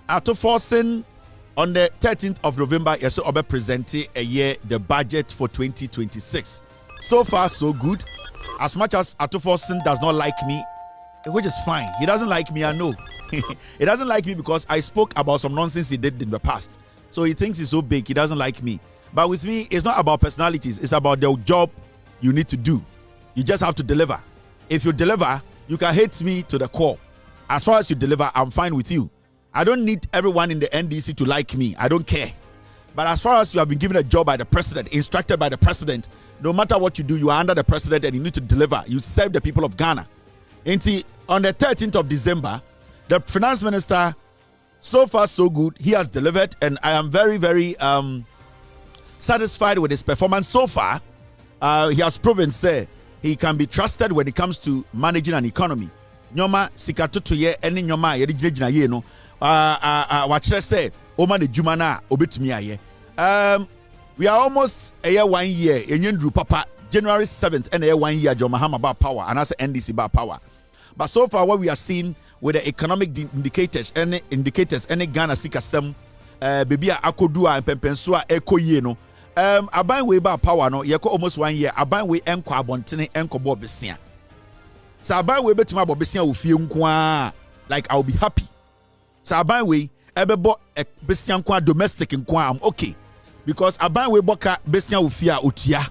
Ato Forson on the 13th of November, yes, I'll be presenting the budget for 2026. So far, so good. As much as Ato Forson does not like me, which is fine. He doesn't like me, I know. He doesn't like me because I spoke about some nonsense he did in the past. So he thinks he's so big, he doesn't like me. But with me, it's not about personalities. It's about the job you need to do. You just have to deliver. If you deliver, you can hate me to the core. As far as you deliver, I'm fine with you. I don't need everyone in the NDC to like me. I don't care. But as far as you have been given a job by the president, instructed by the president, no matter what you do, you are under the president and you need to deliver. You serve the people of Ghana. On the 13th of December, the finance minister, so far so good, he has delivered, and I am very, very satisfied with his performance so far. He has proven, say, he can be trusted when it comes to managing an economy. Nyoma sikatoto ye eni nyoma ye dijina ye no. Wachre say oma de juma na obetumi aye. We are almost a year 1 year. Enyendru papa January 7th and a year 1 year Jomahama about power and as NDC about power. But so far what we are seeing with the economic indicators any Ghana sikasem bebia akodua and pempensua eko ye no. Aban we ba power no yeko almost 1 year. Aban we enko abontene enko bo besia. So aban we betuma bo besia ofie nko like I'll be happy. So aban we ebebo besia nko domestic nko I'm okay. Because aban we boka besia ofie otua.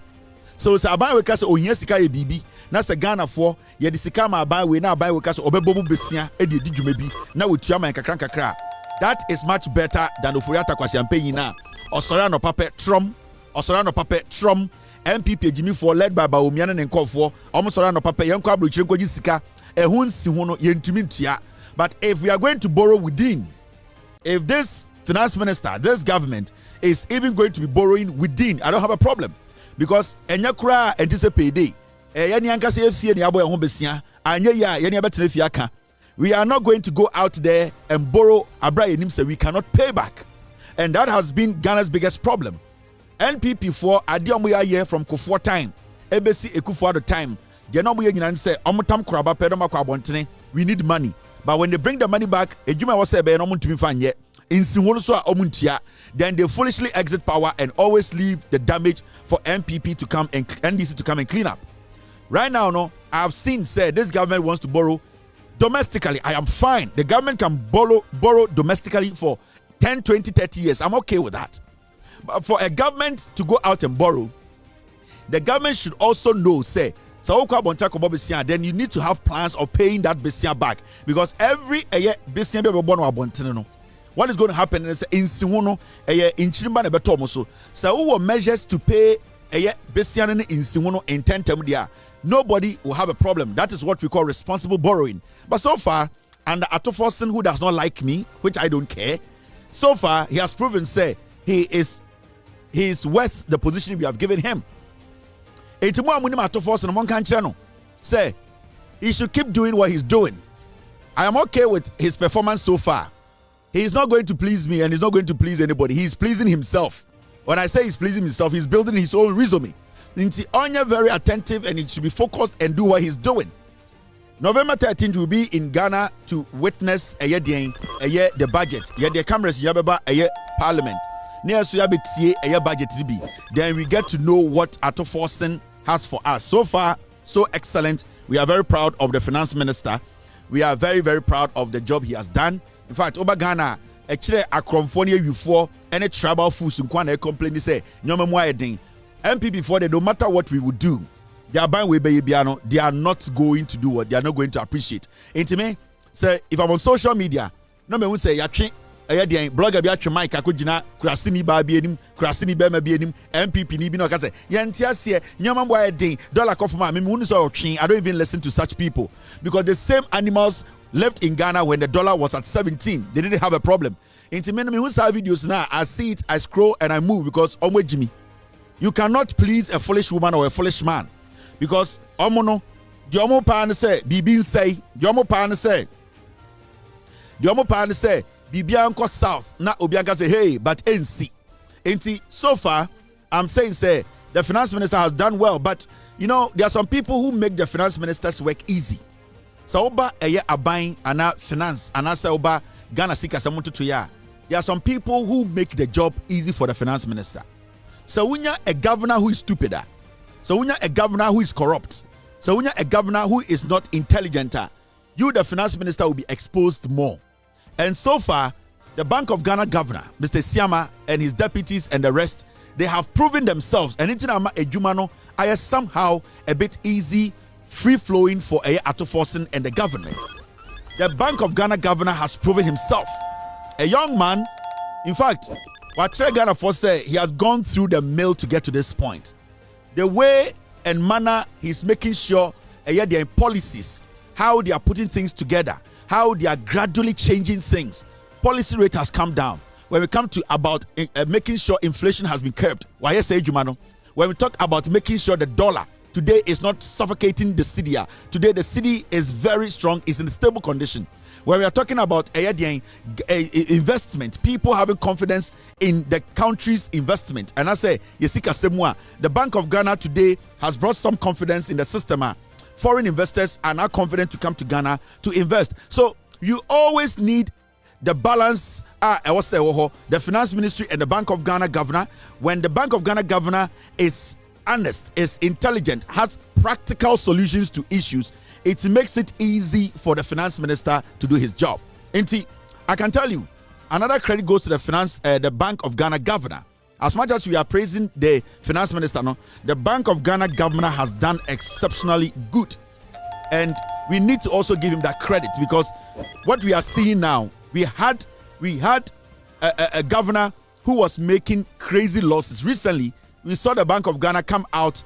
So aban we ka se ohia sika ye bibi na se Ghana for ye de sika ma aban we na aban we ka se obebo mu besia e de dwuma bi na otua man kakra. That is much better than ofuriata kwasi ampanyi na osori anopapɛ trom MPP Jimmy for led by Baomian and Nkofo almost around papa yanko abrochire nkoji sika ehun si ho no yentumi ntua. But if we are going to borrow within, if this finance minister, this government is even going to be borrowing within, I don't have a problem, because enya kura anticipate day yani ankase efie ne aboy ho besia anya ya yani abetena fie aka. We are not going to go out there and borrow abra enim say we cannot pay back, and that has been Ghana's biggest problem. NPP for adiomo year from Kufuor time, ebesi Ekufuor the time. Jeno mo nyina say omotam kraba pedo makwa abontene. We need money, but when they bring the money back, ejuma was say be no muntumi fanye. Insiwonu so omuntia, then they foolishly exit power and always leave the damage for NPP to come and NDC to come and clean up. Right now, no, I have seen say this government wants to borrow domestically. I am fine. The government can borrow domestically for 10, 20, 30 years. I'm okay with that. But for a government to go out and borrow, the government should also know, say, then you need to have plans of paying that besia back, because every year what is going to happen is in Siwono in Chimba Nebetomo. So who measures to pay a besia in Siwono in 10 term there, nobody will have a problem. That is what we call responsible borrowing. But so far, under Ato Forson, who does not like me, which I don't care, so far he has proven, say, he is worth the position we have given him. Say he should keep doing what he's doing. I am okay with his performance so far. He is not going to please me and he's not going to please anybody. He's pleasing himself. When I say he's pleasing himself, he's building his own resume. He's very attentive and he should be focused and do what he's doing. November 13th will be in Ghana to witness the budget. The cameras parliament. Then we get to know what Ato Forson has for us. So far, so excellent. We are very proud of the finance minister. We are very, very proud of the job he has done. In fact, Oba Ghana, actually, Akromfonia before any tribal fools who complain, say, MP before they, no matter what we would do, they are buying way baby, they are not going to do what they are not going to appreciate. And to me, say, if I'm on social media, no me won't say, blogger bi atwe mic akogina kurasini ba bi enim kurasini be ma bi enim MPP ni bi no ka say yentia se nyama boy den dollar coffee ma me wonu so otwe. I don't even listen to such people, because the same animals left in Ghana when the dollar was at 17, they didn't have a problem. Into me who saw videos now, I see it, I scroll and I move, because omo Jimmy, you cannot please a foolish woman or a foolish man, because omo no the omo pa ne say bibi say the omo pa ne say Bibianco South, na Obianca say, hey, but NC. So far, I'm saying, say, the finance minister has done well, but you know, there are some people who make the finance minister's work easy. So, Oba, aye, abine, ana finance, ana say, Oba, Ghana Sika Samututuya. There are some people who make the job easy for the finance minister. So when you're a governor who is stupider, so when you're a governor who is corrupt, so when you're a governor who is not intelligent, you, the finance minister, will be exposed more. And so far, the Bank of Ghana governor, Mr. Siama, and his deputies and the rest, they have proven themselves. And it's a somehow a bit easy, free-flowing for Ato Forson and the government. The Bank of Ghana governor has proven himself. A young man, in fact, what Ghana for say, he has gone through the mill to get to this point. The way and manner he's making sure their policies, how they are putting things together, how they are gradually changing things. Policy rate has come down. When we come to about making sure inflation has been curbed, why say Jumano? When we talk about making sure the dollar today is not suffocating the city. Today the city is very strong, is in a stable condition. When we are talking about investment, people having confidence in the country's investment. And I say, Yesika Semua, the Bank of Ghana today has brought some confidence in the system. Foreign investors are now confident to come to Ghana to invest. So you always need the balance. The finance ministry and the Bank of Ghana governor. When the Bank of Ghana governor is honest, is intelligent, has practical solutions to issues, it makes it easy for the finance minister to do his job. And I can tell you, another credit goes to the Bank of Ghana governor. As much as we are praising the finance minister, the Bank of Ghana governor has done exceptionally good. And we need to also give him that credit, because what we are seeing now, we had a governor who was making crazy losses. Recently, we saw the Bank of Ghana come out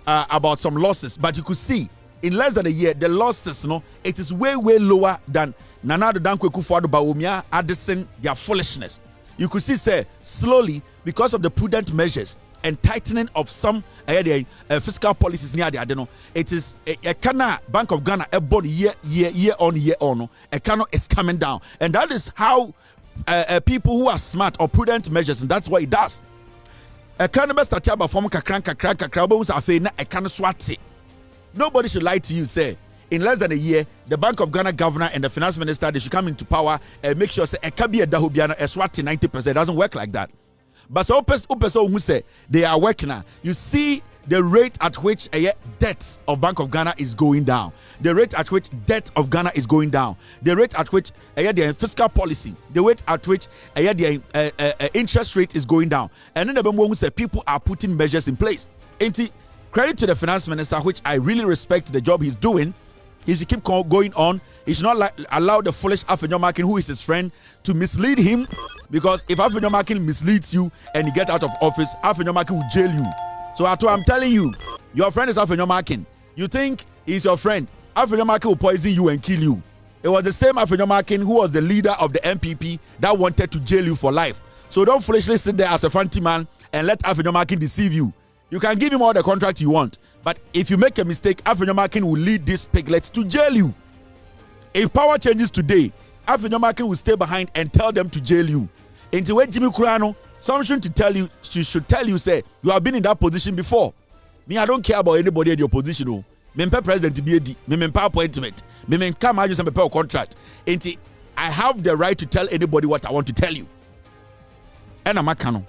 about some losses, but you could see in less than a year, the losses, it is way lower than Nana Dankwe Kufuor Bawumia Addison, their foolishness. You could see, say, slowly, because of the prudent measures and tightening of some fiscal policies near the Adeno, it is a Bank of Ghana year on, a cano is coming down. And that is how people who are smart or prudent measures, and that's what it does. A cannabis statiaba form swati. Nobody should lie to you, say, in less than a year, the Bank of Ghana governor and the finance minister, they should come into power and make sure say a kabi dahubiana a swati 90%. It doesn't work like that. But so who say they are working now. You see the rate at which debt of Bank of Ghana is going down. The rate at which debt of Ghana is going down. The rate at which the fiscal policy, the rate at which the interest rate is going down. And then the who say people are putting measures in place. Credit to the finance minister, which I really respect the job he's doing. He should keep going on. He should not allow the foolish Afenyomakin, who is his friend, to mislead him. Because if Afenyomakin misleads you and you get out of office, Afenyomakin will jail you. So I'm telling you, your friend is Afenyomakin. You think he's your friend. Afenyomakin will poison you and kill you. It was the same Afenyomakin who was the leader of the MPP that wanted to jail you for life. So don't foolishly sit there as a fancy man and let Afenyomakin deceive you. You can give him all the contract you want, but if you make a mistake, Afenyomakin will lead these piglets to jail you. If power changes today, Afenyomakin will stay behind and tell them to jail you. Into where Jimmy Kurano, something to tell you, she should tell you, say, you have been in that position before. Me, I don't care about anybody in your position. Me, president to be me, appointment. Me, come out and pay contract. I have the right to tell anybody what I want to tell you. And I'm a canon.